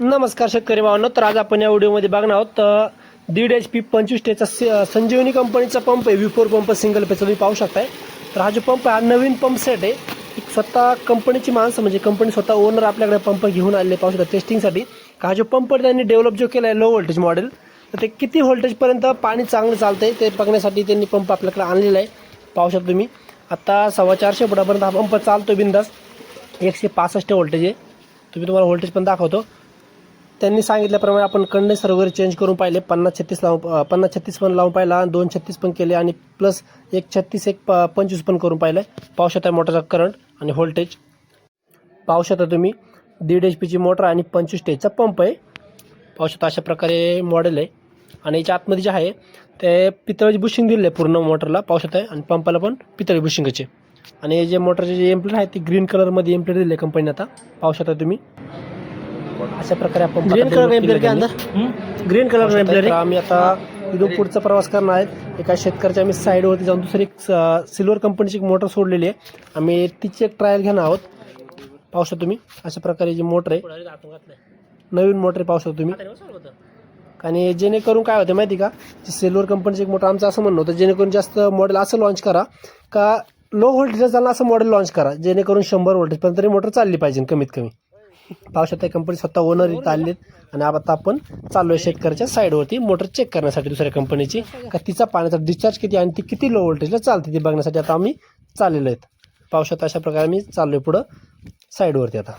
नमस्कार शेतकरी भावांनो. तर आज आपण या व्हिडिओमध्ये बघणार आहोत 1.5 HP 25 टेचा संजीवनी कंपनीचा पंप आहे. V4 पंप सिंगल पेचा तुम्ही पाहू शकताय. तर हा जो पंप आहे हा नवीन पंप सेट आहे. एक स्वतः कंपनीची माणसं म्हणजे कंपनी स्वतः ओनर आपल्याकडे पंप घेऊन आलेले पाहू शकता टेस्टिंगसाठी. हा जो पंप त्यांनी डेव्हलप जो केला आहे लो व्होल्टेज मॉडेल, तर ते किती व्होल्टेजपर्यंत पाणी चांगलं चालतंय ते बघण्यासाठी त्यांनी पंप आपल्याकडे आणलेला आहे. पाहू शकता तुम्ही. आता 450 फुटापर्यंत हा पंप चालतो बिंदास. 165 व्होल्टेज आहे. तुम्हाला व्होल्टेज पण दाखवतो. त्यांनी सांगितल्याप्रमाणे आपण कंडेन्सर वगैरे चेंज करून पाहिले. 50-36 पण लावून पाहिला, 236 पण केले आणि प्लस 136 25 पण करून पाहिलं. पाहू शकता मोटरचा करंट आणि व्होल्टेज पाहू शकता तुम्ही. 1.5 HP ची मोटर आणि 25 स्टेजचा पंप आहे. पाहू शकता अशा प्रकारे मॉडेल आहे. आणि याच्या आतमध्ये जे आहे ते पितळेची बुशिंग दिलेली आहे पूर्ण मोटरला पाहू शकता. आणि पंपाला पण पितळी बुशिंगचे. आणि जे मोटरचे जे एम्प्लेट आहे ते ग्रीन कलरमध्ये एम्प्लेट दिले कंपनीने. आता पाहू शकता तुम्ही अशा प्रकारे आपण ग्रीन कलर एम्प्लेट के अंदर ग्रीन कलर एम्प्लेट. आम्ही आता इथून पुढचा प्रवास करणार आहेत. एका शेतकऱ्याच्या आम्ही साईडवरती जाऊन दुसरी सिल्वर कंपनीची एक मोटर सोडलेली आहे. आम्ही तिची एक ट्रायल घेणार आहोत. पाहू शकता तुम्ही अशा प्रकारे जी मोटर आहे नवीन मोटर पाहू शकता तुम्ही. आणि जेणेकरून काय होतं माहिती का, सिल्वर कंपनीची एक मोटर आमचं असं म्हणणं होतं जेणेकरून जास्त मॉडेल असं लॉन्च करा का लो व्होल्टेज चालणं असं मॉडेल लॉन्च करा जेणेकरून 100 व्होल्टेजपर्यंत तरी मोटर चालली पाहिजे कमीत कमी. पाहू शकता कंपनी स्वतः ओनर इथं आलेत. आणि आता आपण चालू आहे शेतकऱ्याच्या साईडवरती मोटर चेक करण्यासाठी दुसऱ्या कंपनीची का तिचा पाण्याचा डिस्चार्ज किती आणि ती किती लो व्होल्टेजला चालते ते बघण्यासाठी आता आम्ही चाललेलो आहेत. पाहू शकता अशा प्रकारे आम्ही चाललोय पुढं साईडवरती आता.